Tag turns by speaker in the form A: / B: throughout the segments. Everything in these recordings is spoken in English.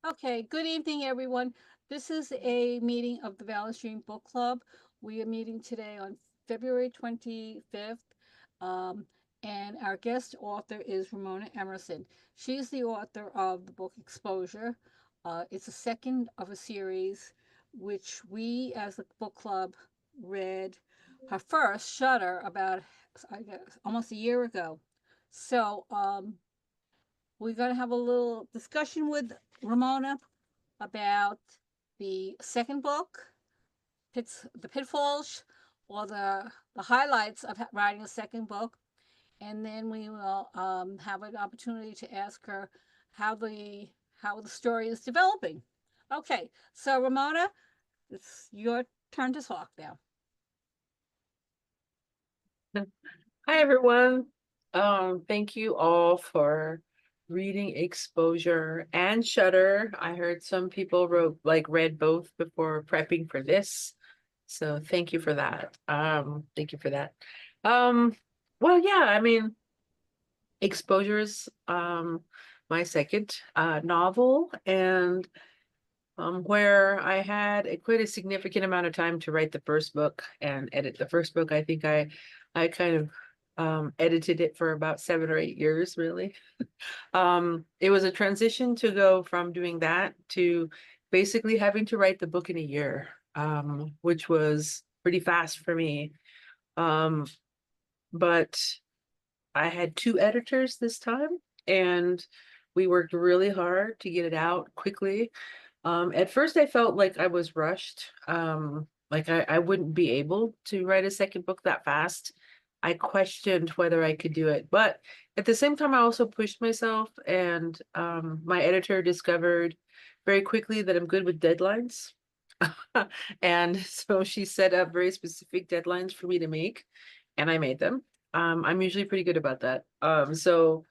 A: Okay, good evening, everyone. This is a meeting of the Valley Stream Book Club. We are meeting today on February 25th, um, and our guest author is Ramona Emerson. She's the author of the book Exposure. It's the second of a series, which we, as a book club, read her first, Shutter, about, I guess, almost a year ago. So, we're going to have a little discussion with Ramona about the second book, the pitfalls, or the highlights of writing a second book, and then we will have an opportunity to ask her how the story is developing. Okay, so Ramona, it's your turn to talk now.
B: Hi, everyone. Thank you all for reading Exposure and Shutter. I heard some people read both before prepping for this. So thank you for that. Thank you for that. Um, well, yeah, I mean, Exposure is my second novel, and where I had quite a significant amount of time to write the first book and edit the first book. I think I kind of edited it for about 7 or 8 years, really. It was a transition to go from doing that to basically having to write the book in a year, which was pretty fast for me. Um, but I had two editors this time, and we worked really hard to get it out quickly. At first I felt like I was rushed. Like I wouldn't be able to write a second book that fast. I questioned whether I could do it, but at the same time, I also pushed myself, and my editor discovered very quickly that I'm good with deadlines. And so she set up very specific deadlines for me to make, and I made them. I'm usually pretty good about that. So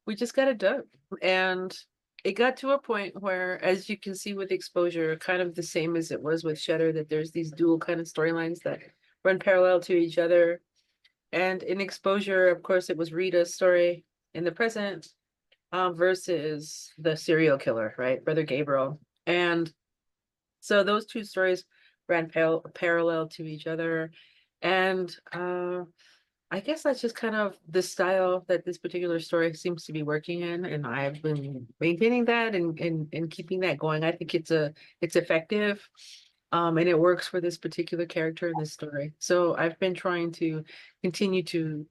B: we just got it done. And it got to a point where, as you can see with Exposure, kind of the same as it was with Shutter, that there's these dual kind of storylines that run parallel to each other. And in Exposure, of course, it was Rita's story in the present, versus the serial killer, right? Brother Gabriel. And so those two stories ran parallel to each other. And I guess that's just kind of the style that this particular story seems to be working in, and I've been maintaining that and keeping that going. I think it's effective, and it works for this particular character in this story. So I've been trying to continue to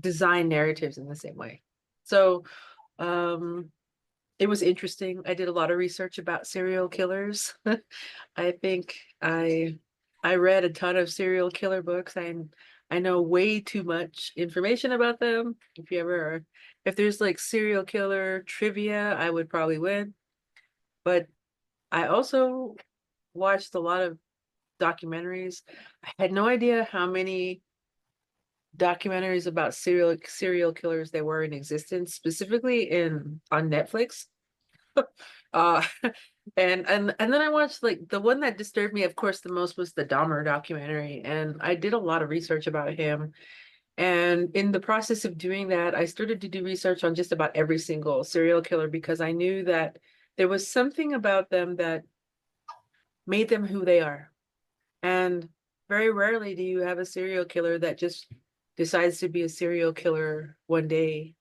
B: design narratives in the same way. So um, it was interesting. I did a lot of research about serial killers. I think I read a ton of serial killer books. I know way too much information about them. If there's like serial killer trivia, I would probably win. But I also watched a lot of documentaries. I had no idea how many documentaries about serial killers there were in existence, specifically in on Netflix. Uh, and then I watched, like, the one that disturbed me, of course, the most was the Dahmer documentary, and I did a lot of research about him. And in the process of doing that, I started to do research on just about every single serial killer because I knew that there was something about them that made them who they are. And very rarely do you have a serial killer that just decides to be a serial killer one day.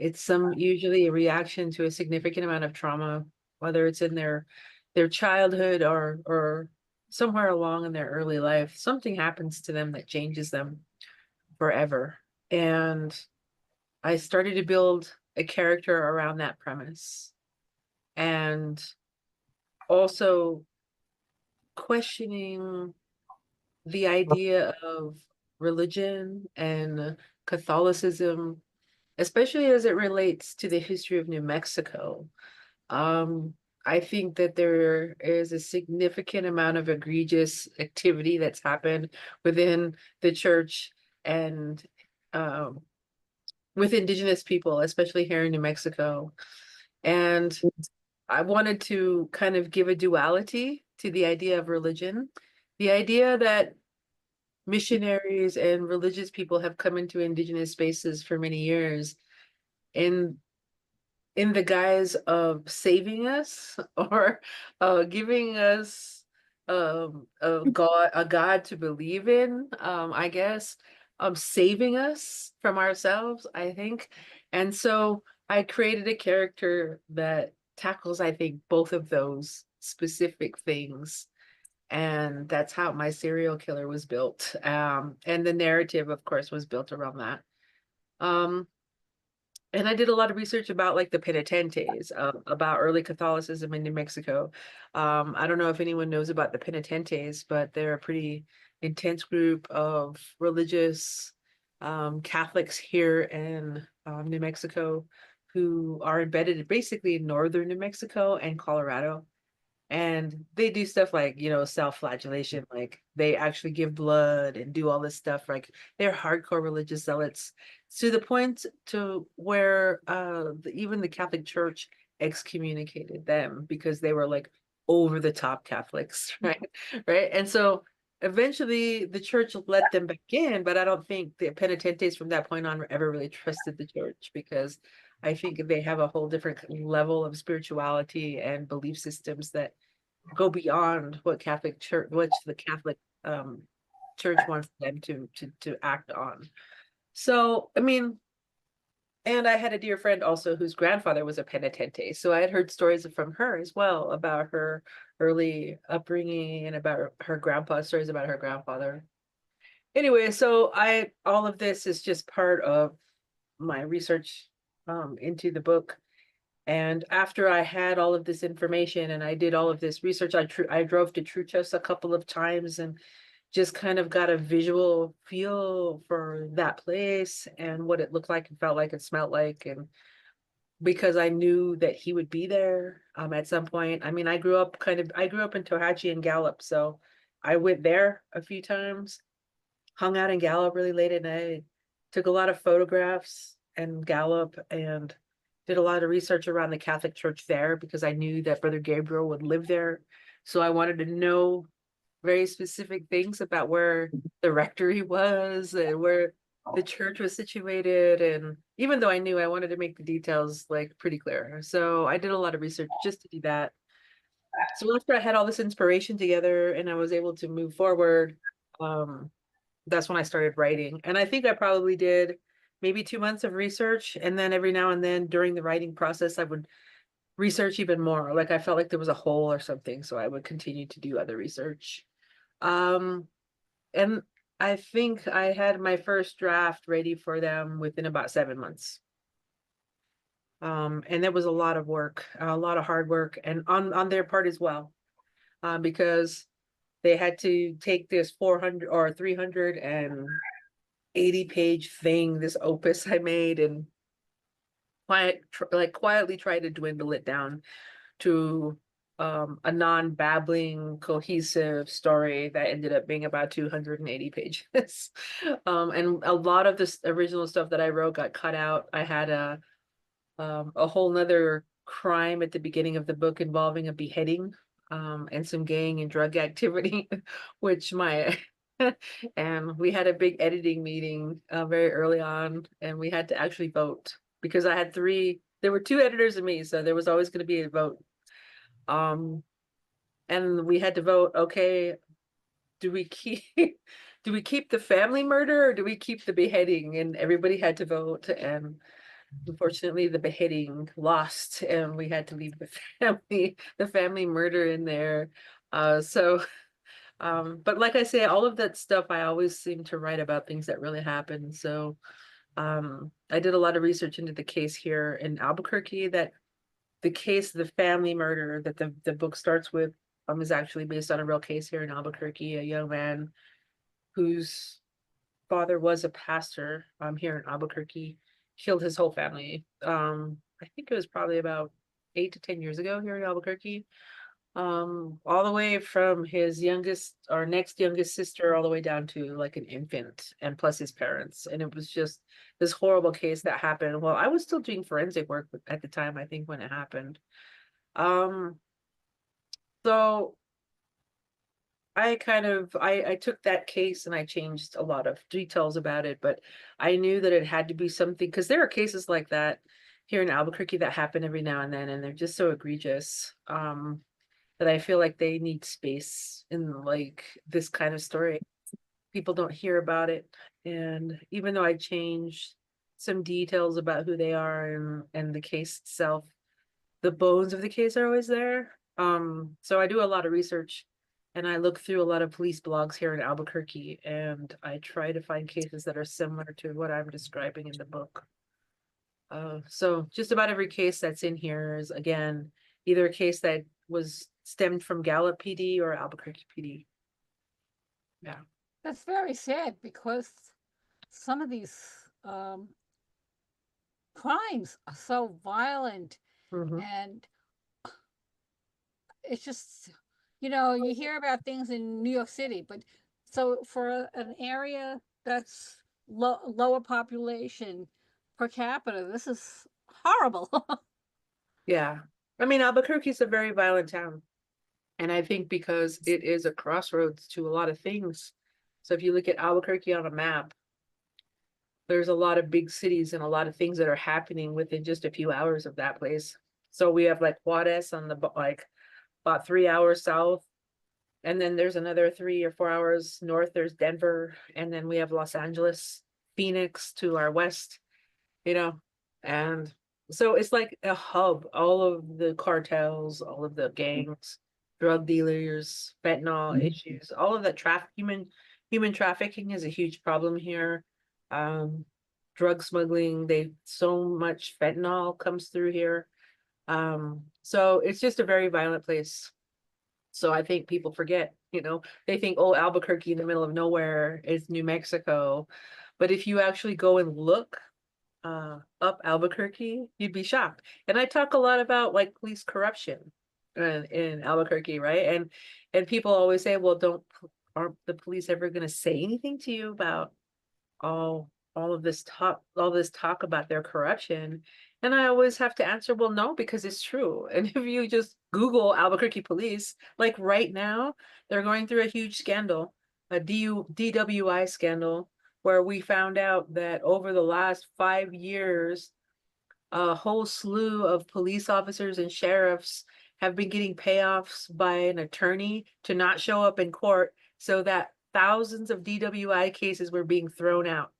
B: It's some usually a reaction to a significant amount of trauma, whether it's in their childhood or somewhere along in their early life. Something happens to them that changes them forever. And I started to build a character around that premise, and also questioning the idea of religion and Catholicism, especially as it relates to the history of New Mexico. Um, I think that there is a significant amount of egregious activity that's happened within the church and um, with indigenous people, especially here in New Mexico. And I wanted to kind of give a duality to the idea of religion, the idea that missionaries and religious people have come into indigenous spaces for many years. And in the guise of saving us or giving us a God to believe in, I guess, saving us from ourselves, I think. And so I created a character that tackles, I think, both of those specific things. And that's how my serial killer was built. And the narrative, of course, was built around that. Um, and I did a lot of research about like the penitentes, about early Catholicism in New Mexico. I don't know if anyone knows about the penitentes, but they're a pretty intense group of religious Catholics here in New Mexico who are embedded basically in northern New Mexico and Colorado. And they do stuff like, self-flagellation, like they actually give blood and do all this stuff. Like they're hardcore religious zealots to the point to where even the Catholic Church excommunicated them because they were like over the top Catholics, right? Right. And so eventually the church let them back in, but I don't think the penitentes from that point on ever really trusted the church because I think they have a whole different level of spirituality and belief systems that go beyond what Catholic Church, which the Catholic Church wants them to act on. So, I mean, and I had a dear friend also whose grandfather was a penitente. So I had heard stories from her as well about her early upbringing and about her grandpa, stories about her grandfather. Anyway, so all of this is just part of my research into the book. And after I had all of this information and I did all of this research, I drove to Truchas a couple of times and just kind of got a visual feel for that place and what it looked like and felt like and smelled like. And because I knew that he would be there at some point. I mean, I grew up in Tohatchee and Gallup, so I went there a few times, hung out in Gallup really late at night, took a lot of photographs in Gallup, and did a lot of research around the Catholic Church there because I knew that Brother Gabriel would live there. So I wanted to know very specific things about where the rectory was and where the church was situated. And even though I knew, I wanted to make the details like pretty clear. So I did a lot of research just to do that. So after I had all this inspiration together and I was able to move forward, um, that's when I started writing. And I think I probably did maybe 2 months of research. And then every now and then during the writing process, I would research even more. Like I felt like there was a hole or something. So I would continue to do other research. Um, and I think I had my first draft ready for them within about 7 months. And there was a lot of work, a lot of hard work, and on their part as well, because they had to take this 400 or 380-page thing, this opus I made, and quietly try to dwindle it down to a non-babbling, cohesive story that ended up being about 280 pages. And a lot of this original stuff that I wrote got cut out. I had a whole nother crime at the beginning of the book involving a beheading, and some gang and drug activity, which my and we had a big editing meeting very early on, and we had to actually vote because I had three. There were two editors and me, so there was always going to be a vote. Um, and we had to vote. Okay, do we keep do we keep the family murder or do we keep the beheading? And everybody had to vote, and unfortunately the beheading lost and we had to leave the family murder in there. But like I say, all of that stuff I always seem to write about things that really happened. So I did a lot of research into the case here in Albuquerque, that the case, the family murder that the book starts with, is actually based on a real case here in Albuquerque, a young man whose father was a pastor here in Albuquerque, killed his whole family. I think it was probably about 8 to 10 years ago here in Albuquerque. All the way from his youngest or next youngest sister all the way down to like an infant and plus his parents. And it was just this horrible case that happened. Well, I was still doing forensic work at the time, I think, when it happened. Um, so I took that case and I changed a lot of details about it, but I knew that it had to be something because there are cases like that here in Albuquerque that happen every now and then, and they're just so egregious. That I feel like they need space in like this kind of story. People don't hear about it. And even though I changed some details about who they are and the case itself, the bones of the case are always there. So I do a lot of research and I look through a lot of police blogs here in Albuquerque and I try to find cases that are similar to what I'm describing in the book. So just about every case that's in here is again either a case that was stemmed from Gallup PD or Albuquerque PD. Yeah.
A: That's very sad because some of these um, crimes are so violent,
B: Hmm.
A: and it's just, you hear about things in New York City, but so for an area that's lower population per capita, this is horrible.
B: Yeah. I mean, Albuquerque's a very violent town. And I think because it is a crossroads to a lot of things. So if you look at Albuquerque on a map, there's a lot of big cities and a lot of things that are happening within just a few hours of that place. So we have like Juarez on the like about 3 hours south. And then there's another 3 or 4 hours north, there's Denver. And then we have Los Angeles, Phoenix to our west, you know. And so it's like a hub, all of the cartels, all of the gangs, drug dealers, fentanyl issues, all of that human trafficking is a huge problem here. Um, drug smuggling, they so much fentanyl comes through here. So it's just a very violent place. So I think people forget, they think, oh, Albuquerque in the middle of nowhere is New Mexico. But if you actually go and look up Albuquerque, you'd be shocked. And I talk a lot about like police corruption in Albuquerque, right? And people always say, well, don't aren't the police ever going to say anything to you about all this talk about their corruption? And I always have to answer, well, no, because it's true. And if you just Google Albuquerque police, like right now, they're going through a huge scandal, a DWI scandal, where we found out that over the last 5 years, a whole slew of police officers and sheriffs have been getting payoffs by an attorney to not show up in court so that thousands of DWI cases were being thrown out.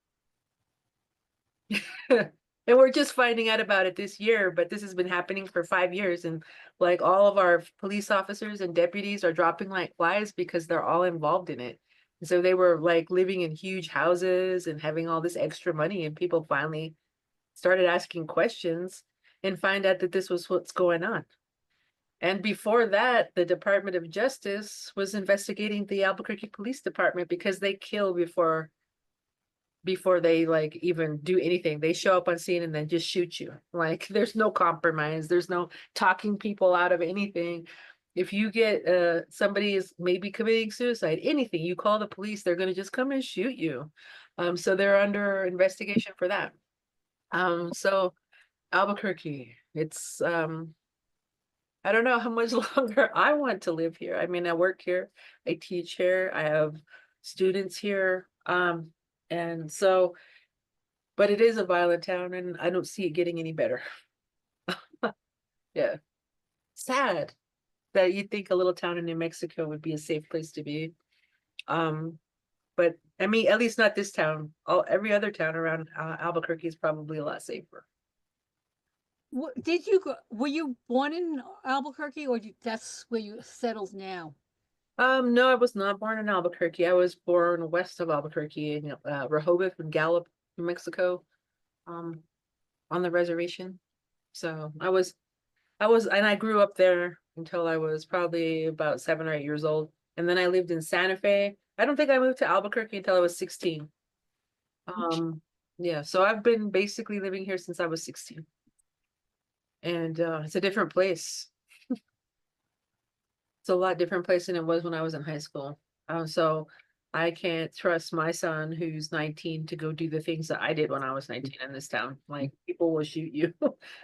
B: And we're just finding out about it this year, but this has been happening for 5 years. And like all of our police officers and deputies are dropping like flies because they're all involved in it. And so they were like living in huge houses and having all this extra money, and people finally started asking questions and find out that this was what's going on. And before that, the Department of Justice was investigating the Albuquerque Police Department because they kill before they like even do anything. They show up on scene and then just shoot you. Like there's no compromise. There's no talking people out of anything. If you get somebody is maybe committing suicide, anything, you call the police, they're gonna just come and shoot you. So they're under investigation for that. So Albuquerque, it's I don't know how much longer I want to live here. I mean, I work here, I teach here, I have students here. And so but it is a violent town and I don't see it getting any better. Yeah. Sad that you'd think a little town in New Mexico would be a safe place to be. Um, but I mean, at least not this town. Every other town around Albuquerque is probably a lot safer.
A: Did you go, were you born in Albuquerque, or that's where you settled now?
B: No, I was not born in Albuquerque. I was born west of Albuquerque in Rehoboth and Gallup, New Mexico, um, on the reservation. So and I grew up there until I was probably about 7 or 8 years old. And then I lived in Santa Fe. I don't think I moved to Albuquerque until I was 16. Yeah, so I've been basically living here since I was 16. And it's a different place. It's a lot different place than it was when I was in high school. So I can't trust my son who's 19 to go do the things that I did when I was 19 in this town. Like people will shoot you.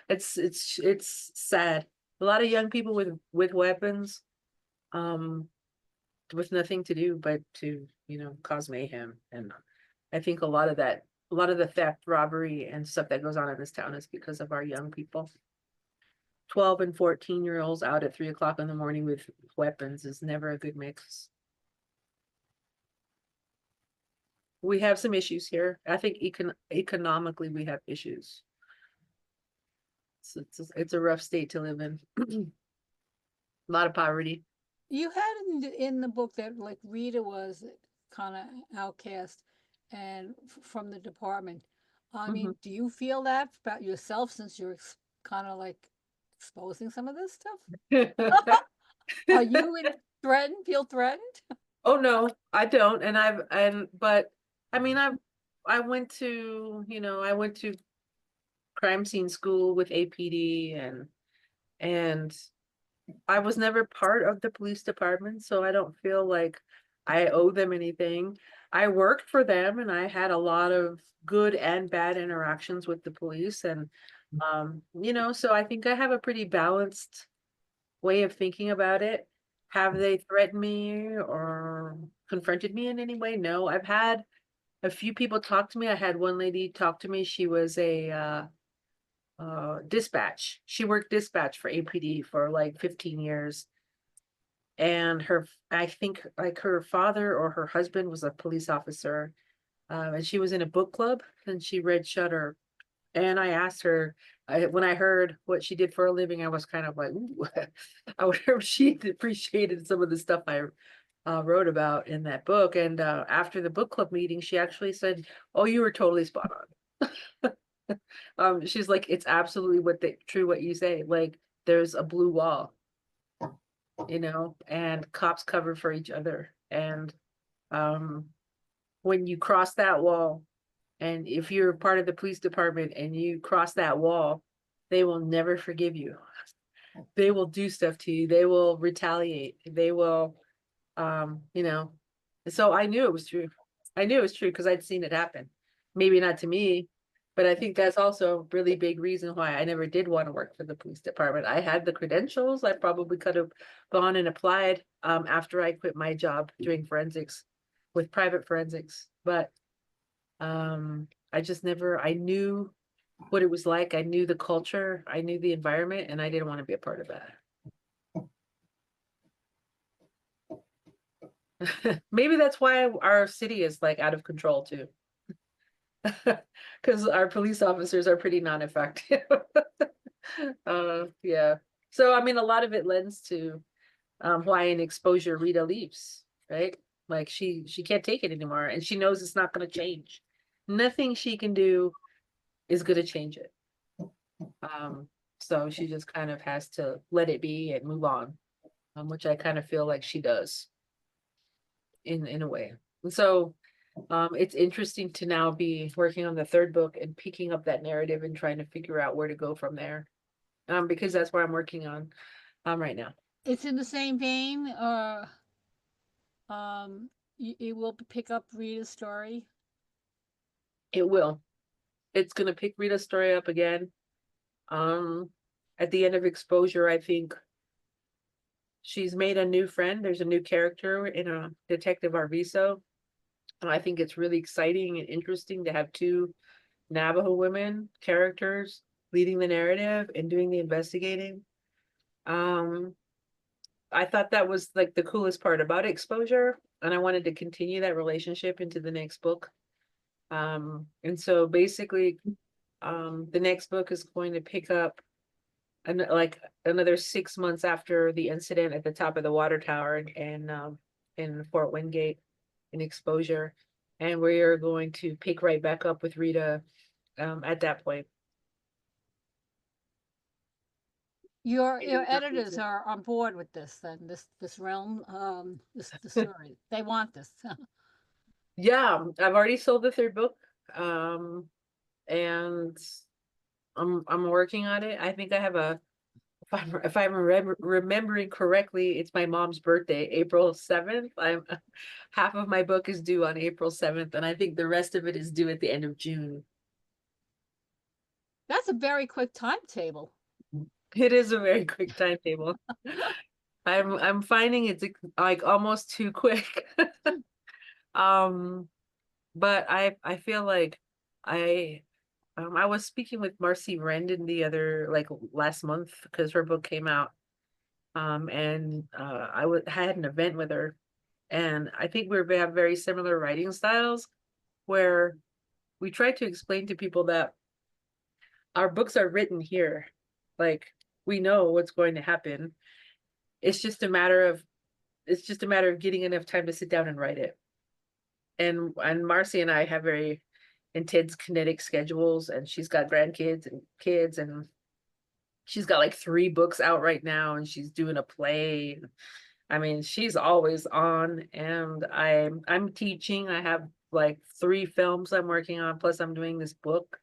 B: It's sad. A lot of young people with weapons, um, with nothing to do but to, cause mayhem. And I think a lot of that A lot of the theft, robbery, and stuff that goes on in this town is because of our young people. 12 and 14-year-olds out at 3 o'clock in the morning with weapons is never a good mix. We have some issues here. I think economically we have issues. It's a rough state to live in. A lot of poverty.
A: You had in the book that like Rita was kind of outcast and from the department. I
B: Mhm.
A: mean, do you feel that about yourself since you're kind of like exposing some of this stuff? Are you threatened? Feel threatened?
B: Oh no, I don't. But I mean, I went to, I went to crime scene school with APD, and I was never part of the police department, so I don't feel like I owe them anything. I worked for them and I had a lot of good and bad interactions with the police, and so I think I have a pretty balanced way of thinking about it. Have they threatened me or confronted me in any way? No. I've had a few people talk to me. I had one lady talk to me. She was a dispatch. She worked dispatch for APD for like 15 years. And I think like her father or her husband was a police officer. And she was in a book club and she read Shutter. And I asked her, when I heard what she did for a living, I was kind of like, ooh, I wonder if she appreciated some of the stuff I wrote about in that book. And after the book club meeting, she actually said, "Oh, you were totally spot on." She's like, "It's absolutely true what you say. Like, there's a blue wall, and cops cover for each other. And um, when you cross that wall, and if you're part of the police department and you cross that wall, they will never forgive you. They will do stuff to you. They will retaliate. They will, you know. So I knew it was true. I knew it was true because I'd seen it happen. Maybe not to me, but I think that's also a really big reason why I never did want to work for the police department. I had the credentials. I probably could have gone and applied after I quit my job doing forensics with private forensics. But I just never, I knew what it was like. I knew the culture, I knew the environment, and I didn't want to be a part of that. Maybe that's why our city is like out of control too. Because our police officers are pretty non-effective. Yeah. So I mean, a lot of it lends to why in exposure Rita leaves, right? Like she can't take it anymore, and she knows it's not going to change. Nothing she can do is going to change it. Um, so she just kind of has to let it be and move on, which I kind of feel like she does in a way. And so it's interesting to now be working on the third book and picking up that narrative and trying to figure out where to go from there. Because that's what I'm working on right now.
A: It's in the same vein, or you will pick up Rita's story.
B: It will. It's gonna pick Rita's story up again. Um, at the end of exposure, I think she's made a new friend. There's a new character in a Detective Arviso. And I think it's really exciting and interesting to have two Navajo women characters leading the narrative and doing the investigating. Um, I thought that was like the coolest part about exposure, and I wanted to continue that relationship into the next book. And so basically, the next book is going to pick up like another 6 months after the incident at the top of the water tower in Fort Wingate in exposure. And we are going to pick right back up with Rita at that point.
A: Your editors are on board with this, then this realm, this story. They want this.
B: Yeah, I've already sold the third book. And I'm working on it. I think I have if I'm remembering correctly, it's my mom's birthday, April 7th. I'm half of my book is due on April 7th, and I think the rest of it is due at the end of June.
A: That's a very quick timetable.
B: It is a very quick timetable. I'm finding it's like almost too quick. Um, but I feel like I was speaking with Marcy Rendon the other like last month because her book came out. And had an event with her, and I think we have very similar writing styles where we try to explain to people that our books are written here. Like we know what's going to happen. It's just a matter of it's just a matter of getting enough time to sit down and write it. And Marcy and I have very intense kinetic schedules, and she's got grandkids and kids, and she's got like 3 books out right now, and she's doing a play. I mean, she's always on, and I'm teaching. I have like 3 films I'm working on, plus I'm doing this book.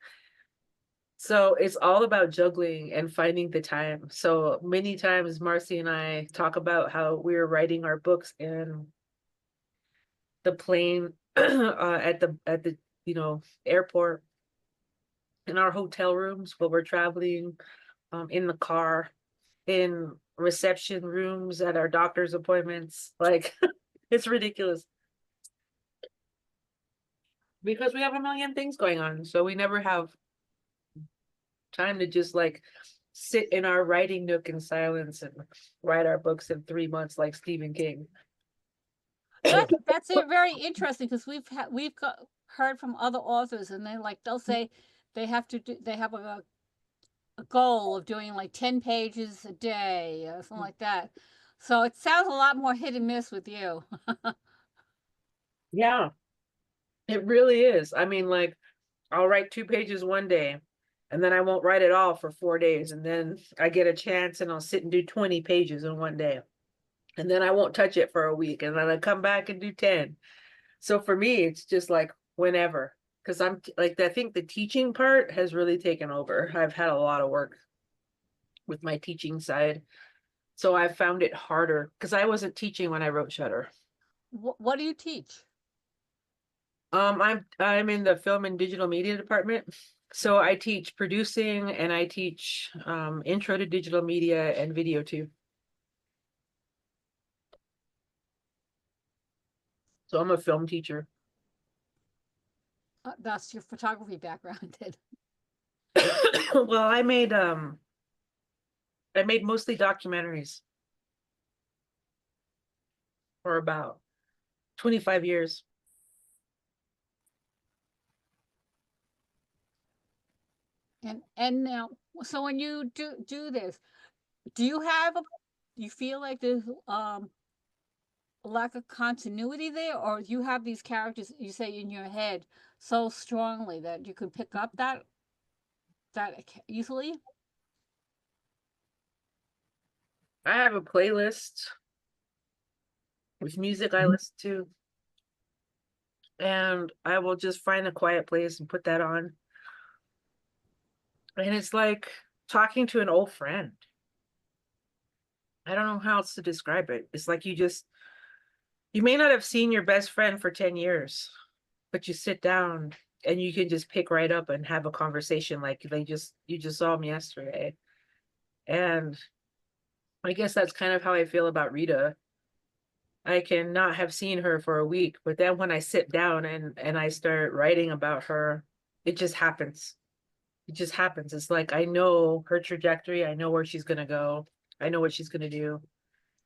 B: So it's all about juggling and finding the time. So many times Marcy and I talk about how we're writing our books in the plane at the airport, in our hotel rooms while we're traveling, in the car, in reception rooms at our doctor's appointments. Like it's ridiculous because we have a million things going on. So we never have time to just like sit in our writing nook in silence and write our books in 3 months like Stephen King.
A: That's it. Very interesting because heard from other authors, and they'll say they have a goal of doing like 10 pages a day or something like that. So it sounds a lot more hit and miss with you.
B: Yeah, it really is. I mean, like I'll write 2 pages one day and then I won't write it all for 4 days. And then I get a chance and I'll sit and do 20 pages in one day. And then I won't touch it for a week. And then I come back and do 10. So for me, it's just like whenever, because I think the teaching part has really taken over. I've had a lot of work with my teaching side. So I've found it harder because I wasn't teaching when I wrote Shutter.
A: What do you teach?
B: I'm in the film and digital media department. So I teach producing and I teach intro to digital media and video too. So I'm a film teacher.
A: That's your photography background. Then.
B: Well, I made mostly documentaries for about 25 years.
A: And now, so when you do this, do you have a do you feel like there's a lack of continuity there, or you have these characters you say in your head so strongly that you could pick up that easily?
B: I have a playlist with music I listen to, and I will just find a quiet place and put that on. And it's like talking to an old friend. I don't know how else to describe it. It's like you may not have seen your best friend for 10 years, but you sit down and you can just pick right up and have a conversation like you just saw them yesterday. And I guess that's kind of how I feel about Rita. I can not have seen her for a week, but then when I sit down and I start writing about her, it just happens. It just happens. It's like I know her trajectory, I know where she's gonna go, I know what she's gonna do,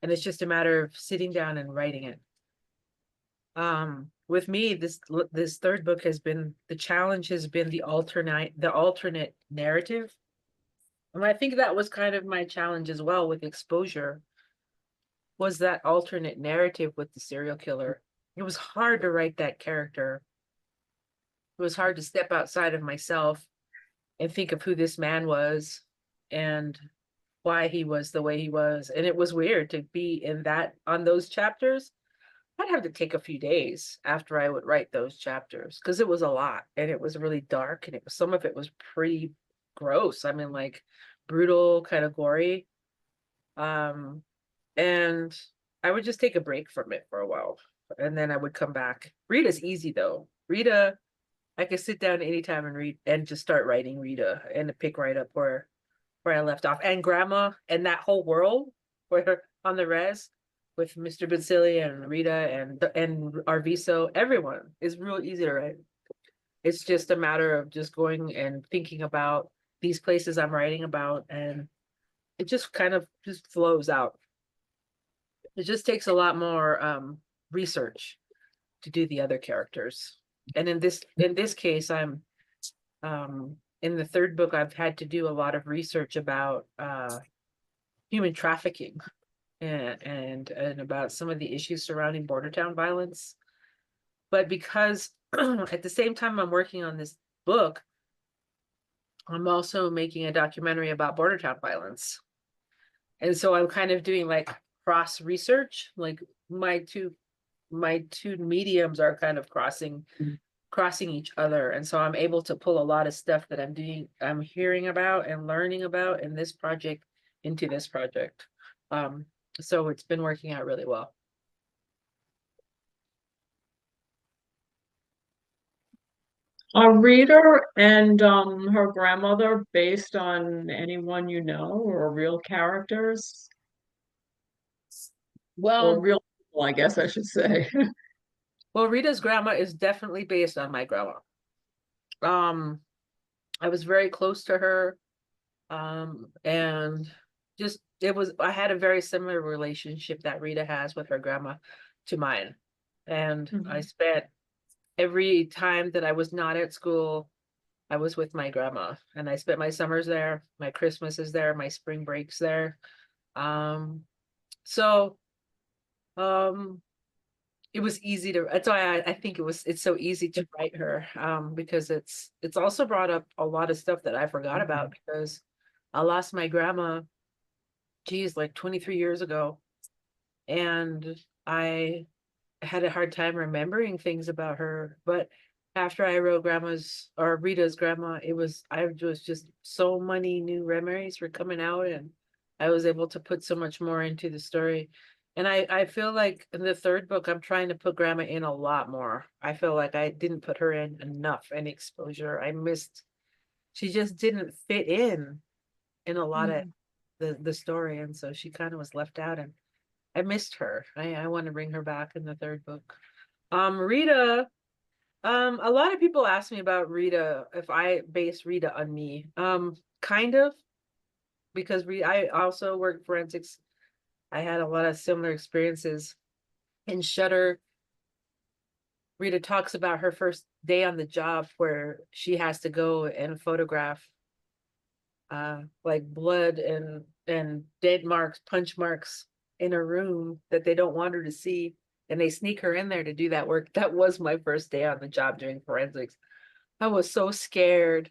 B: and it's just a matter of sitting down and writing it. With me, this third book has been the challenge has been the alternate narrative. And I think that was kind of my challenge as well with exposure, was that alternate narrative with the serial killer. It was hard to write that character. It was hard to step outside of myself and think of who this man was and why he was the way he was. And it was weird to be in that on those chapters. I'd have to take a few days after I would write those chapters because it was a lot and it was really dark and some of it was pretty gross. I mean, like brutal, kind of gory. Um, and I would just take a break from it for a while and then I would come back. Rita's easy though. Rita, I could sit down anytime and read and just start writing Rita and pick right up where I left off. And Grandma and that whole world where on the res with Mr. Basili and Rita and Arviso, everyone is real easy to write. It's just a matter of just going and thinking about these places I'm writing about, and it just kind of just flows out. It just takes a lot more research to do the other characters. And in this case, I'm in the third book, I've had to do a lot of research about human trafficking and about some of the issues surrounding border town violence. But because at the same time I'm working on this book, I'm also making a documentary about border town violence. And so I'm kind of doing like cross research, like my two mediums are kind of crossing each other. And so I'm able to pull a lot of stuff that I'm hearing about and learning about in this project into this project. So it's been working out really well.
C: Are Rita and her grandmother based on anyone you know or real characters or
B: Well,
C: real people, I guess I should say.
B: well, Rita's grandma is definitely based on my grandma. Um, I was very close to her. And just I had a very similar relationship that Rita has with her grandma to mine. And I
C: Mhm.
B: spent every time that I was not at school, I was with my grandma, and I spent my summers there, my Christmases there, my spring breaks there. Um, so um it was easy to that's why I think it's so easy to write her, because it's also brought up a lot of stuff that I forgot about because I lost my grandma, geez, like 23 years ago. And I had a hard time remembering things about her. But after I wrote Grandma's or Rita's grandma, I was just so many new memories were coming out, and I was able to put so much more into the story. And I feel like in the third book, I'm trying to put grandma in a lot more. I feel like I didn't put her in enough in exposure. She just didn't fit in a lot of
C: Mhm.
B: the story. And so she kind of was left out, and I missed her. I want to bring her back in the third book. Rita, a lot of people ask me about Rita, if I base Rita on me. Kind of, because I also work forensics. I had a lot of similar experiences. In Shutter, Rita talks about her first day on the job where she has to go and photograph like blood and dead marks, punch marks in a room that they don't want her to see, and they sneak her in there to do that work. That was my first day on the job doing forensics. I was so scared.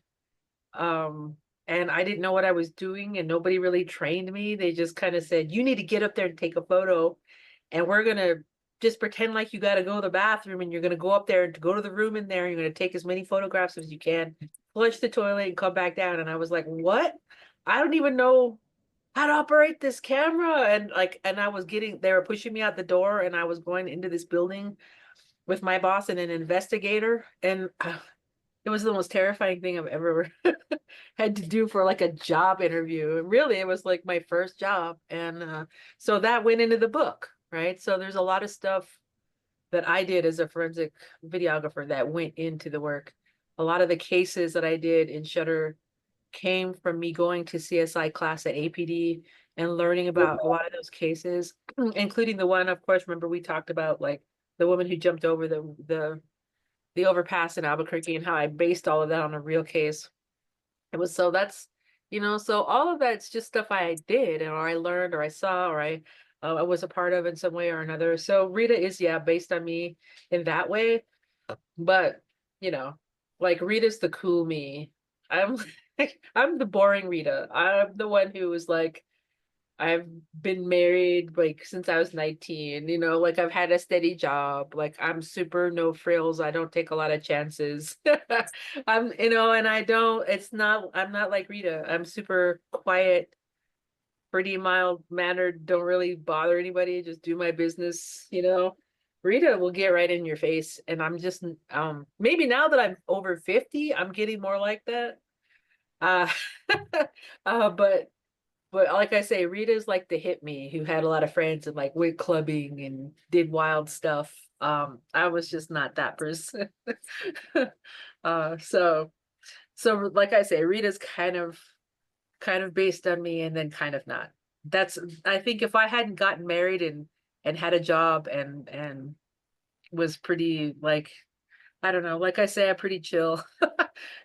B: Um, and I didn't know what I was doing, and nobody really trained me. They just kind of said, you need to get up there and take a photo, and we're gonna just pretend like you got to go to the bathroom, and you're gonna go up there and go to the room in there. You're gonna take as many photographs as you can, flush the toilet, and come back down. And I was like, what? I don't even know how to operate this camera. And I was they were pushing me out the door, and I was going into this building with my boss and an investigator, and it was the most terrifying thing I've ever had to do for like a job interview. Really, it was like my first job. And so that went into the book, right? So there's a lot of stuff that I did as a forensic videographer that went into the work. A lot of the cases that I did in Shutter came from me going to CSI class at APD and learning about a lot of those cases, including the one, of course, remember we talked about like the woman who jumped over the overpass in Albuquerque, and how I based all of that on a real case. It was so that's so all of that's just stuff I did, or I learned, or I saw, or I was a part of in some way or another. So Rita is, yeah, based on me in that way. But you know, like Rita's the cool me. I'm I'm the boring Rita. I'm the one who was like, I've been married like since I was 19, like I've had a steady job. Like I'm super no frills. I don't take a lot of chances. And I'm not like Rita. I'm super quiet, pretty mild mannered, don't really bother anybody, just do my business. Rita will get right in your face. And I'm just, maybe now that I'm over 50, I'm getting more like that. Uh, but like I say, Rita's like the hit me who had a lot of friends and like went clubbing and did wild stuff. I was just not that person. So like I say, Rita's kind of based on me and then kind of not. That's I think if I hadn't gotten married and had a job and was pretty like I don't know, like I say, I'm pretty chill.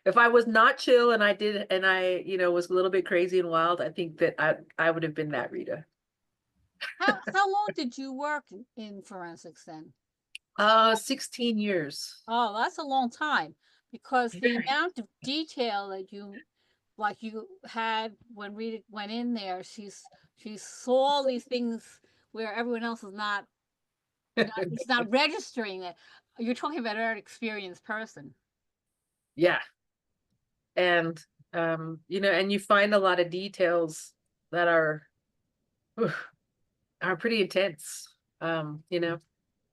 B: If I was not chill and I was a little bit crazy and wild, I think that I would have been that Rita.
A: How long did you work in forensics then?
B: 16 years.
A: Oh, that's a long time because the
B: Very.
A: amount of detail that you had when Rita went in there, she saw all these things where everyone else is not it's not registering it. You're talking about an experienced person.
B: Yeah. And and you find a lot of details that are pretty intense. Um, you know,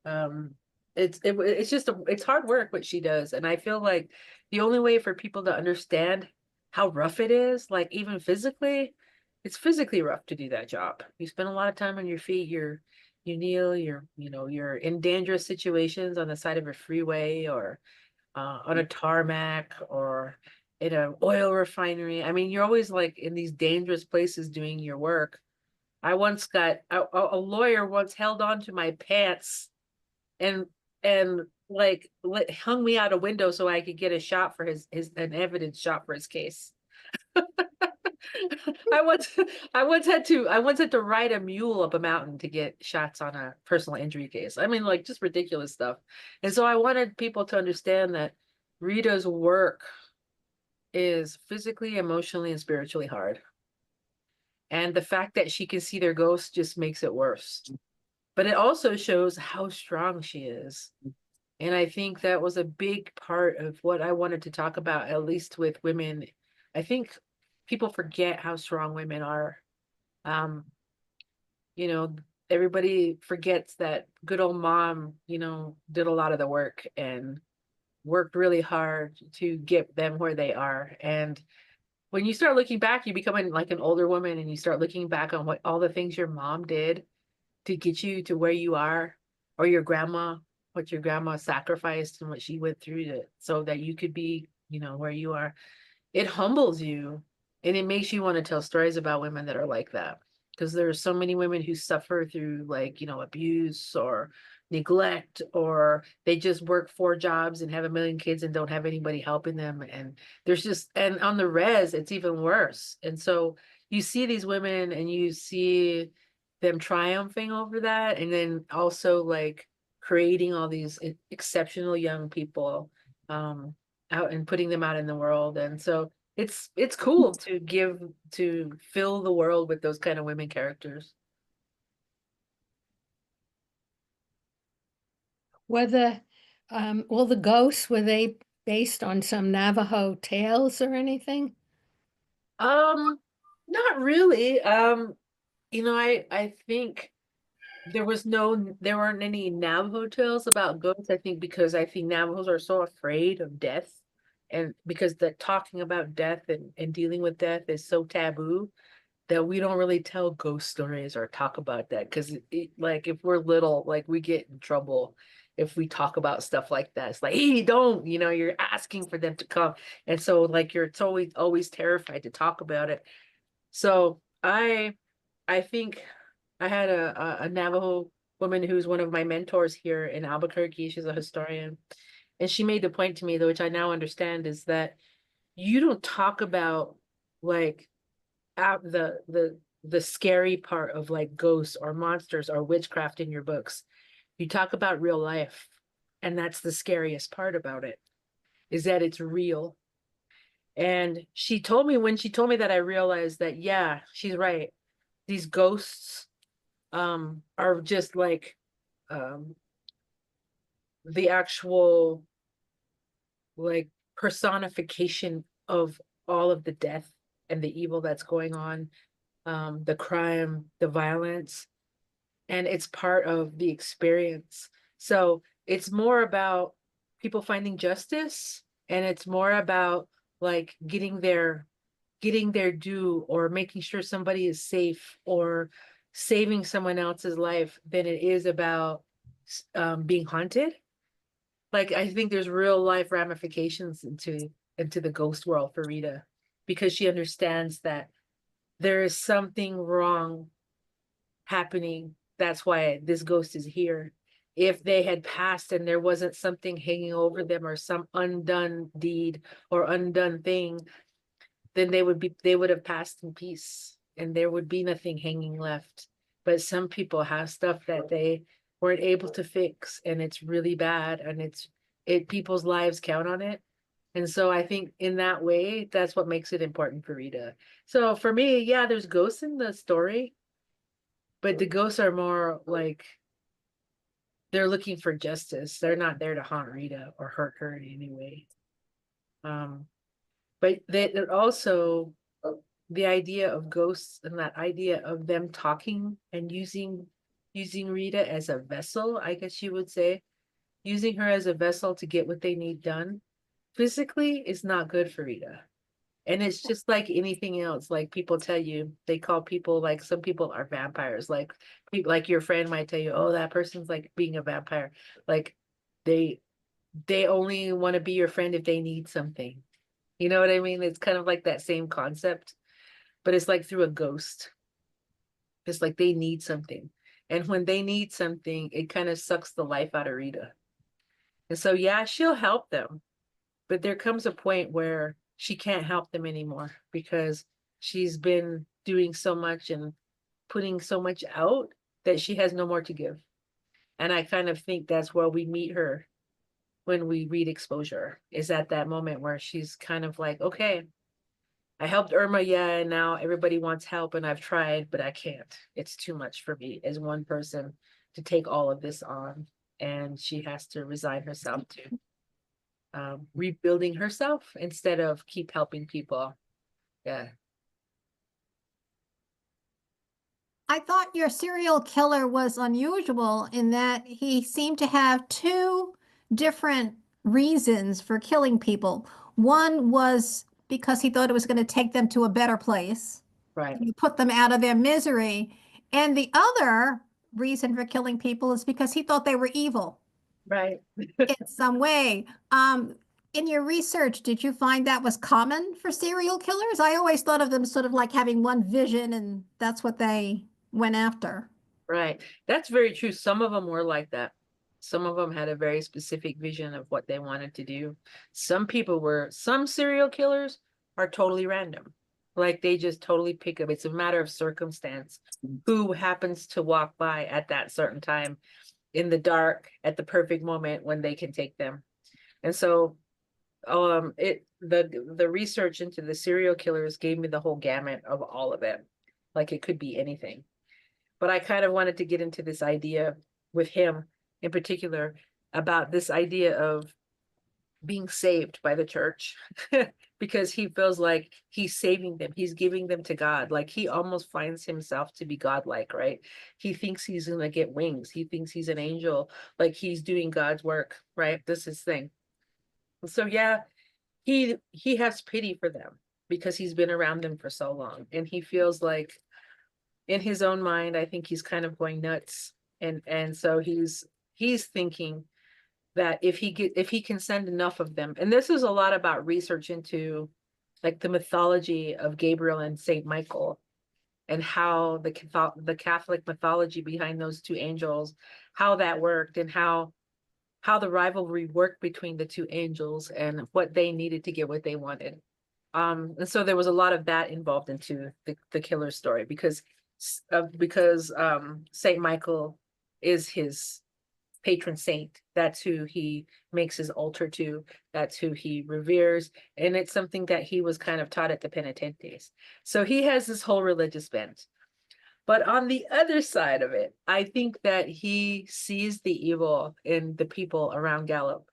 B: um, it's just it's hard work what she does, and I feel like the only way for people to understand how rough it is, like even physically, it's physically rough to do that job. You spend a lot of time on your feet. You kneel. You're in dangerous situations on the side of a freeway or on a tarmac or in an oil refinery. I mean, you're always like in these dangerous places doing your work. I once got a lawyer once held on to my pants and like hung me out a window so I could get a shot for his an evidence shot for his case. I once I once had to ride a mule up a mountain to get shots on a personal injury case. I mean, like just ridiculous stuff. And so I wanted people to understand that Rita's work is physically, emotionally, and spiritually hard. And the fact that she can see their ghosts just makes it worse. But it also shows how strong she is. And I think that was a big part of what I wanted to talk about, at least with women. I think people forget how strong women are. Um, you know, everybody forgets that good old mom, did a lot of the work and worked really hard to get them where they are. And when you start looking back, you become like an older woman and you start looking back on what all the things your mom did to get you to where you are, or your grandma, what your grandma sacrificed and what she went through so that you could be, where you are. It humbles you and it makes you want to tell stories about women that are like that. Because there are so many women who suffer through like, abuse or neglect, or they just work 4 jobs and have a million kids and don't have anybody helping them. And and on the res, it's even worse. And so you see these women and you see them triumphing over that. And then also like creating all these exceptional young people out and putting them out in the world. And so it's cool to fill the world with those kind of women characters.
D: Whether all the ghosts, were they based on some Navajo tales or anything?
B: Um, Not really. I think there weren't any Navajo tales about ghosts. I think because I think Navajos are so afraid of death, and because the talking about death and dealing with death is so taboo that we don't really tell ghost stories or talk about that because like if we're little, like we get in trouble if we talk about stuff like that. It's like, hey, don't, you're asking for them to come. And so like it's always terrified to talk about it. So I think I had a Navajo woman who's one of my mentors here in Albuquerque. She's a historian. And she made the point to me, though, which I now understand, is that you don't talk about like out the scary part of like ghosts or monsters or witchcraft in your books. You talk about real life, and that's the scariest part about it, is that it's real. And when she told me that, I realized that yeah, she's right. These ghosts are just like um the actual like personification of all of the death and the evil that's going on, the crime, the violence, and it's part of the experience. So it's more about people finding justice, and it's more about like getting their due, or making sure somebody is safe, or saving someone else's life, than it is about being haunted. like I think there's real life ramifications into the ghost world for Rita, because she understands that there is something wrong happening. That's why this ghost is here. If they had passed and there wasn't something hanging over them or some undone deed or undone thing, then they would have passed in peace and there would be nothing hanging left. But some people have stuff that they weren't able to fix, and it's really bad, and it people's lives count on it. And so I think in that way, that's what makes it important for Rita. So for me, yeah, there's ghosts in the story, but the ghosts are more like they're looking for justice. They're not there to haunt Rita or hurt her in any way. But that also the idea of ghosts and that idea of them talking and using Rita as a vessel, I guess you would say, using her as a vessel to get what they need done physically is not good for Rita. And it's just like anything else. Like people tell you, they call people, like some people are vampires. Like people, like your friend might tell you, oh, that person's like being a vampire. Like they only want to be your friend if they need something. You know what I mean? It's kind of like that same concept, but it's like through a ghost. It's like they need something. And when they need something, it kind of sucks the life out of Rita. And so, yeah, she'll help them. But there comes a point where she can't help them anymore because she's been doing so much and putting so much out that she has no more to give. And I kind of think that's where we meet her when we read Exposure, is at that moment where she's kind of like, okay, I helped Irma, yeah, and now everybody wants help and I've tried, but I can't. It's too much for me as one person to take all of this on. And she has to resign herself to rebuilding herself instead of keep helping people. Yeah.
E: I thought your serial killer was unusual in that he seemed to have two different reasons for killing people. One was because he thought it was going to take them to a better place,
B: Right.
E: put them out of their misery. And the other reason for killing people is because he thought they were evil
B: Right.
E: in some way. In your research, did you find that was common for serial killers? I always thought of them sort of like having one vision and that's what they went after.
B: Right. That's very true. Some of them were like that. Some of them had a very specific vision of what they wanted to do. Some serial killers are totally random. Like they just totally pick up. It's a matter of circumstance. Who happens to walk by at that certain time in the dark at the perfect moment when they can take them. And so the research into the serial killers gave me the whole gamut of all of it. Like it could be anything. But I kind of wanted to get into this idea with him in particular about this idea of being saved by the church because he feels like he's saving them. He's giving them to God. Like he almost finds himself to be godlike, right? He thinks he's going to get wings. He thinks he's an angel, like he's doing God's work, right? This is his thing. So yeah, he has pity for them because he's been around them for so long. And he feels like in his own mind, I think he's kind of going nuts. And so he's thinking that if he can send enough of them, and this is a lot about research into like the mythology of Gabriel and Saint Michael and how the Catholic mythology behind those two angels, how that worked and how the rivalry worked between the two angels and what they needed to get what they wanted. And so there was a lot of that involved into the killer story because Saint Michael is his patron saint. That's who he makes his altar to. That's who he reveres. And it's something that he was kind of taught at the penitentes. So he has this whole religious bent. But on the other side of it, I think that he sees the evil in the people around Gallup.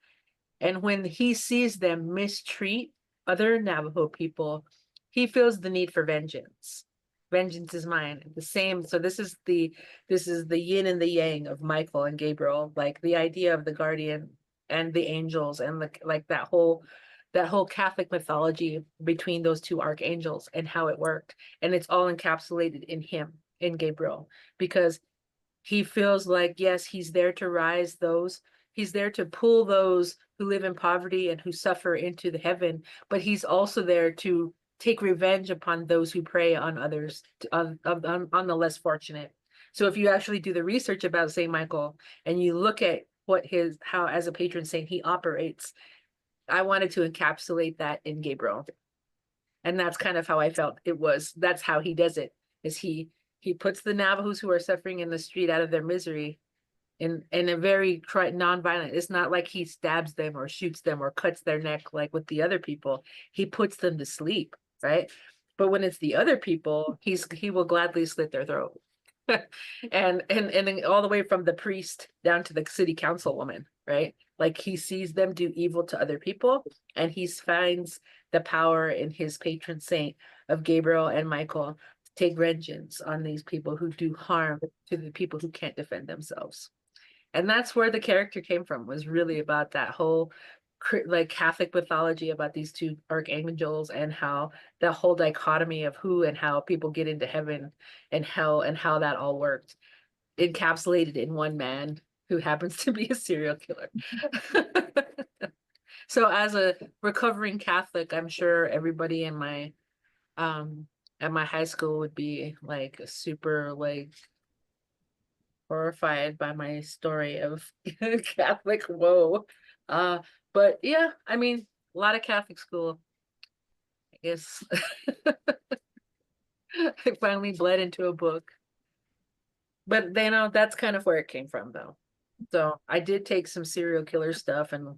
B: And when he sees them mistreat other Navajo people, he feels the need for vengeance. Vengeance is mine. The same. So this is the yin and the yang of Michael and Gabriel, like the idea of the guardian and the angels and like that whole Catholic mythology between those two archangels and how it worked. And it's all encapsulated in him, in Gabriel, because he feels like, yes, he's there to rise those He's there to pull those who live in poverty and who suffer into the heaven, but he's also there to take revenge upon those who prey on others, on the less fortunate. So if you actually do the research about Saint Michael and you look at how as a patron saint he operates, I wanted to encapsulate that in Gabriel. And that's kind of how I felt that's how he does it, is he puts the Navajos who are suffering in the street out of their misery in a very non-violent. It's not like he stabs them or shoots them or cuts their neck like with the other people. He puts them to sleep, right? But when it's the other people, he will gladly slit their throat. and then all the way from the priest down to the city councilwoman, right? Like he sees them do evil to other people, and he finds the power in his patron saint of Gabriel and Michael to take vengeance on these people who do harm to the people who can't defend themselves. And that's where the character came from, was really about that whole like Catholic mythology about these two archangels, and how the whole dichotomy of who and how people get into heaven and hell and how that all worked, encapsulated in one man who happens to be a serial killer. So as a recovering Catholic, I'm sure everybody in my at my high school would be like super like horrified by my story of Catholic woe. But yeah, I mean, a lot of Catholic school, I guess, I finally bled into a book. But they know that's kind of where it came from, though. So I did take some serial killer stuff and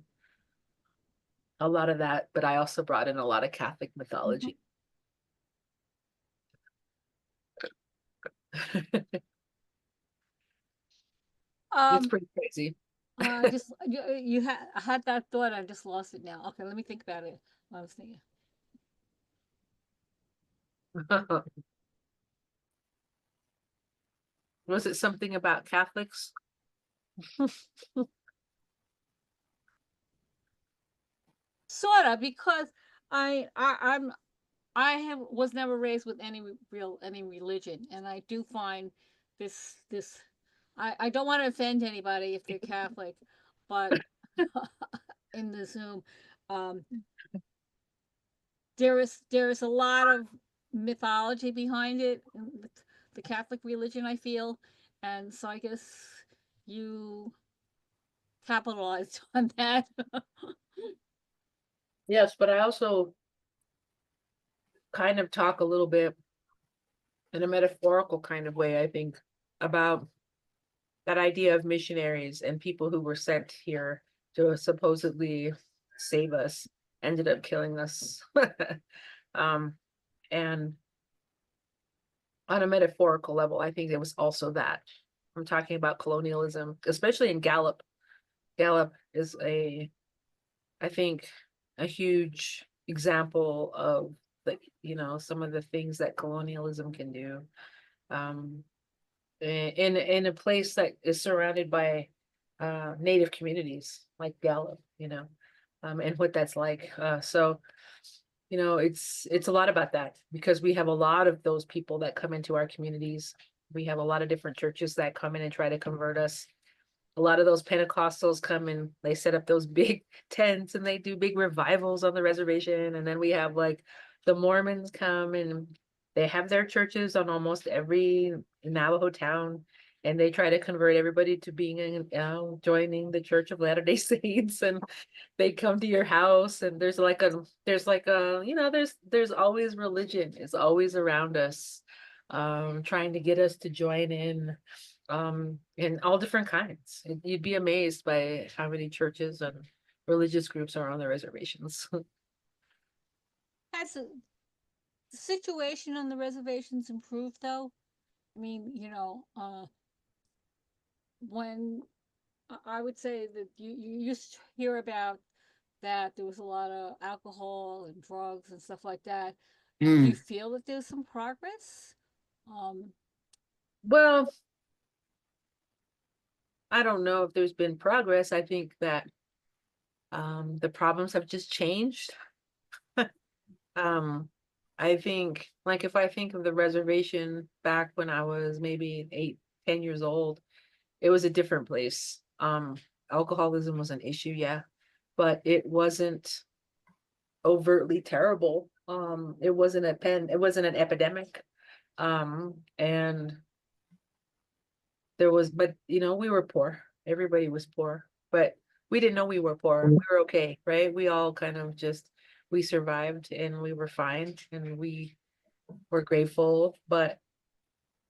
B: a lot of that, but I also brought in a lot of Catholic mythology. It's
A: Um,
B: pretty crazy.
A: just you had that thought. I just lost it now. Okay, let me think about it. I was thinking.
B: Was it something about Catholics?
A: Sort of, because I'm was never raised with any religion, and I do find this I don't want to offend anybody if they're Catholic, but in the Zoom, um, there is a lot of mythology behind it, the Catholic religion, I feel, and so I guess you capitalized on that.
B: Yes, but I also kind of talk a little bit in a metaphorical kind of way, I think, about that idea of missionaries and people who were sent here to supposedly save us, ended up killing us. um, and on a metaphorical level, I think it was also that. I'm talking about colonialism, especially in Gallup. Gallup is I think, a huge example of some of the things that colonialism can do. Um, in a place that is surrounded by native communities like Gallup, and what that's like. So it's a lot about that, because we have a lot of those people that come into our communities. We have a lot of different churches that come in and try to convert us. A lot of those Pentecostals come and they set up those big tents and they do big revivals on the reservation. And then we have like the Mormons come and they have their churches on almost every Navajo town. And they try to convert everybody to being joining the Church of Latter-day Saints. And they come to your house, and there's always religion is always around us, trying to get us to join in all different kinds. You'd be amazed by how many churches and religious groups are on the reservations.
A: Has the situation on the reservations improved though? I mean, when I would say that you used to hear about that there was a lot of alcohol and drugs and stuff like that. Do you feel that there's some progress? Um,
B: Well, I don't know if there's been progress. I think that the problems have just changed. um, I think, like, if I think of the reservation back when I was maybe 8, 10 years old, it was a different place. alcoholism was an issue, yeah, but it wasn't overtly terrible. It wasn't it wasn't an epidemic. And there was, but you know, we were poor. Everybody was poor, but we didn't know we were poor. We were okay, right? We all kind of just, we survived and we were fine and we were grateful. But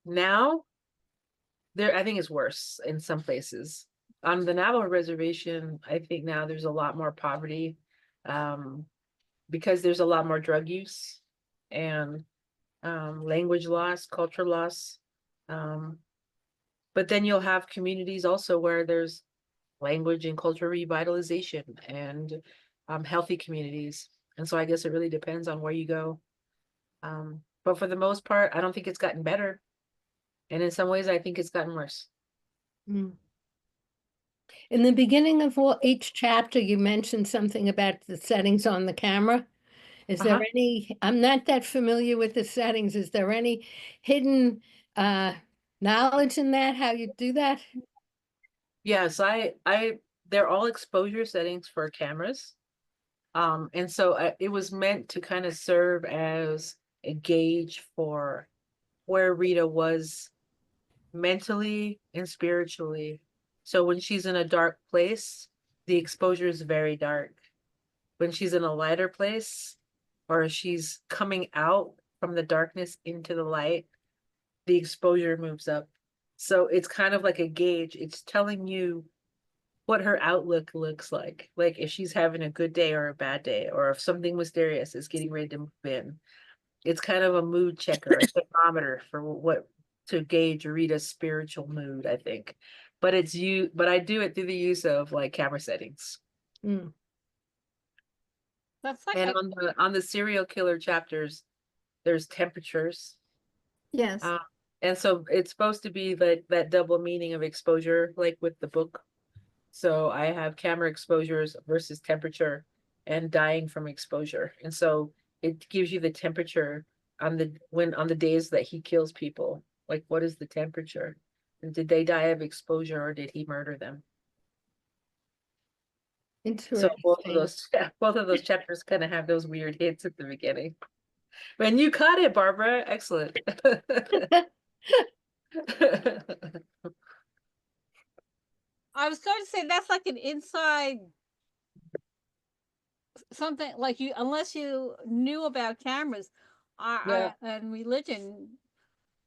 B: now there, I think it's worse in some places. On the Navajo reservation, I think now there's a lot more poverty, because there's a lot more drug use and language loss, culture loss. But then you'll have communities also where there's language and culture revitalization and healthy communities. And so I guess it really depends on where you go. But for the most part, I don't think it's gotten better. And in some ways, I think it's gotten worse.
D: Mm. In the beginning of each chapter, you mentioned something about the settings on the camera. Is there any, I'm not that familiar with the settings. Is there any hidden knowledge in that, how you do that?
B: Yes, they're all exposure settings for cameras. And so it was meant to kind of serve as a gauge for where Rita was mentally and spiritually. So when she's in a dark place, the exposure is very dark. When she's in a lighter place, or she's coming out from the darkness into the light, the exposure moves up. So it's kind of like a gauge. It's telling you what her outlook looks like if she's having a good day or a bad day, or if something mysterious is getting ready to move in. It's kind of a mood checker, a thermometer for what to gauge Rita's spiritual mood, I think. But I do it through the use of like camera settings.
D: Mm.
A: That's like
B: And
A: a,
B: on the serial killer chapters, there's temperatures.
E: Yes.
B: And so it's supposed to be that double meaning of exposure, like with the book. So I have camera exposures versus temperature and dying from exposure. And so it gives you the temperature on the days that he kills people. Like, what is the temperature? And did they die of exposure or did he murder them? So
D: Interesting.
B: both of those chapters kind of have those weird hits at the beginning. Man, you caught it, Barbara. Excellent.
A: I was going to say that's like an inside something like you, unless you knew about cameras,
B: Yeah.
A: and religion,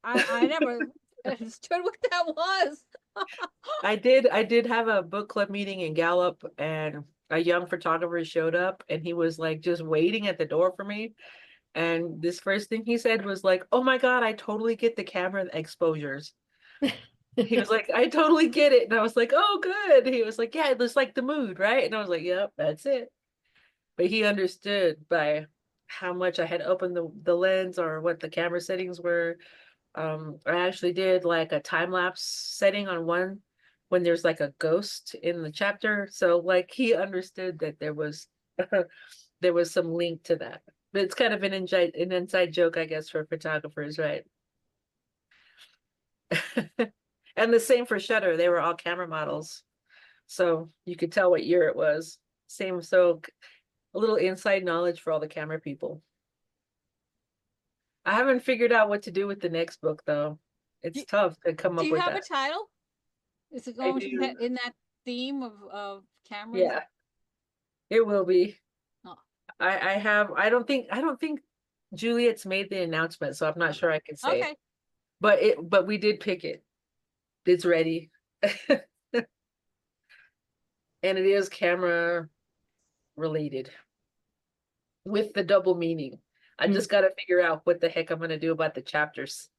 A: I never understood what that was.
B: I did have a book club meeting in Gallup, and a young photographer showed up and he was like just waiting at the door for me. And this first thing he said was like, "Oh my God, I totally get the camera exposures." He was like, "I totally get it." And I was like, "Oh, good." He was like, "Yeah, it looks like the mood, right?" And I was like, "Yep, that's it." But he understood by how much I had opened the lens or what the camera settings were. I actually did like a time lapse setting on one when there's like a ghost in the chapter. So like he understood that there was there was some link to that. But it's kind of an inside joke, I guess, for photographers, right? And the same for Shutter. They were all camera models. So you could tell what year it was. Same, so a little inside knowledge for all the camera people. I haven't figured out what to do with the next book though. It's
A: Do,
B: tough to come
A: do
B: up
A: you
B: with
A: have a
B: that.
A: title? Is it
B: I
A: going to be
B: do.
A: in that theme of cameras?
B: Yeah, it will be.
A: Oh,
B: I don't think Juliet's made the announcement, so I'm not sure I can say it.
A: okay.
B: But we did pick it. It's ready. And it is camera related with the double meaning. I
C: Hmm.
B: just got to figure out what the heck I'm going to do about the chapters.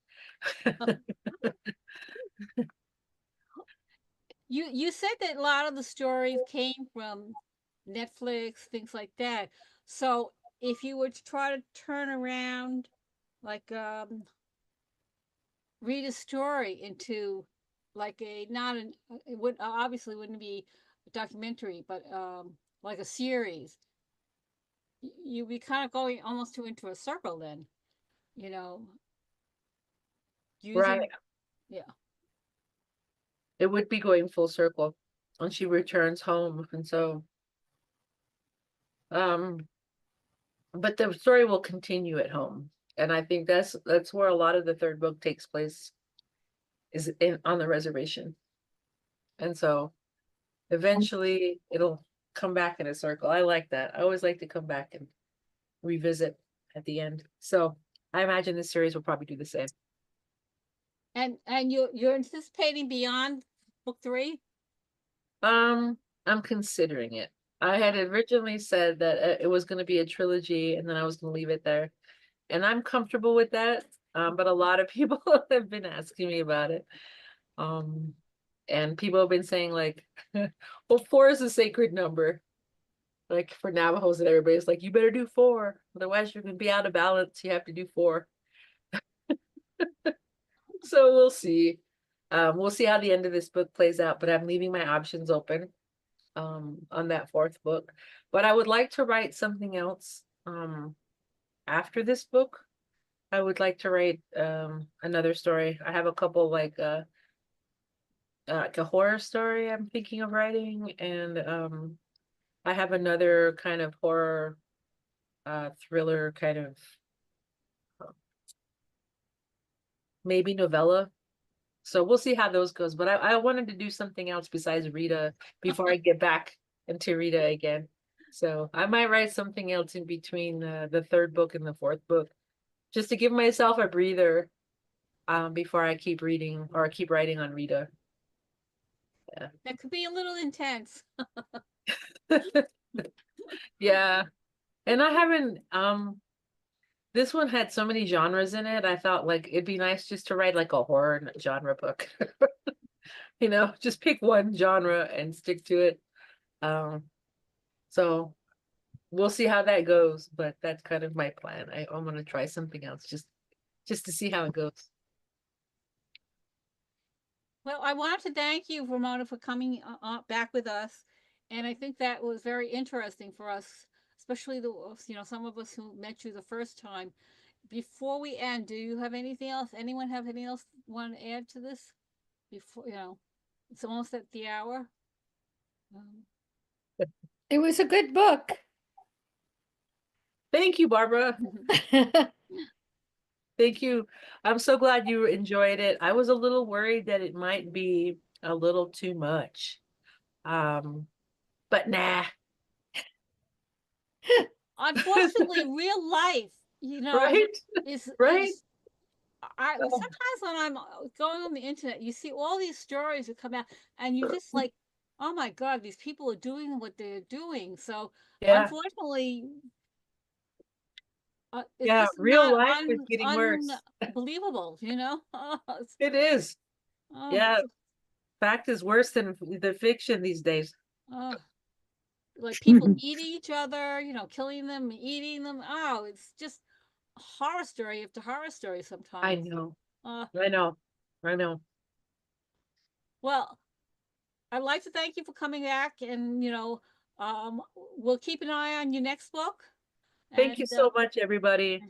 A: You said that a lot of the stories came from Netflix, things like that. So if you were to try to turn around, like read a story into like a not an it would obviously wouldn't be a documentary, but like a series, you'd be kind of going almost into a circle then, you know,
B: Right.
A: using yeah.
B: It would be going full circle. and she returns home. And so, but the story will continue at home. And I think that's where a lot of the third book takes place, is on the reservation. And so eventually it'll come back in a circle. I like that. I always like to come back and revisit at the end. So I imagine this series will probably do the same.
A: And you're anticipating beyond book 3?
B: I'm considering it. I had originally said that it was going to be a trilogy, and then I was going to leave it there, and I'm comfortable with that. But a lot of people have been asking me about it. And people have been saying like, well, 4 is a sacred number. Like for Navajos and everybody's like, you better do 4, otherwise you're gonna be out of balance. You have to do 4. So we'll see. We'll see how the end of this book plays out, but I'm leaving my options open on that 4th book. But I would like to write something else after this book. I would like to write another story. I have a couple like a horror story I'm thinking of writing, and I have another kind of horror thriller kind of maybe novella. So we'll see how those goes. But I wanted to do something else besides Rita before I get back into Rita again. So I might write something else in between the 3rd book and the 4th book, just to give myself a breather before I keep reading or keep writing on Rita. Yeah.
A: That could be a little intense.
B: Yeah. And I haven't this one had so many genres in it. I thought like it'd be nice just to write like a horror genre book. You know, just pick one genre and stick to it. So we'll see how that goes, but that's kind of my plan. I'm gonna try something else just to see how it goes.
A: Well, I wanted to thank you, Ramona, for coming back with us, and I think that was very interesting for us, especially some of us who met you the first time. Before we end, do you have anything else? Anyone have anything else want to add to this? Before it's almost at the hour.
D: It was a good book.
B: Thank you, Barbara. Thank you. I'm so glad you enjoyed it. I was a little worried that it might be a little too much. But nah.
A: Unfortunately, real life,
B: Right?
A: is
B: Right? Oh,
A: sometimes when I'm going on the internet, you see all these stories that come out, and you just like, oh my God, these people are doing what they're doing. So
B: yeah.
A: unfortunately, it's
B: Yeah.
A: just
B: Real
A: not
B: life is getting worse.
A: unbelievable,
B: It is.
A: Oh,
B: Yeah. Fact is worse than the fiction these days.
A: oh, like people eating each other, killing them, eating them. Oh, it's just horror story after horror story
B: I
A: sometimes.
B: know.
A: Uh,
B: I know. I know.
A: well, I'd like to thank you for coming back, and we'll keep an eye on your next book.
B: Thank
A: And
B: you so much, everybody.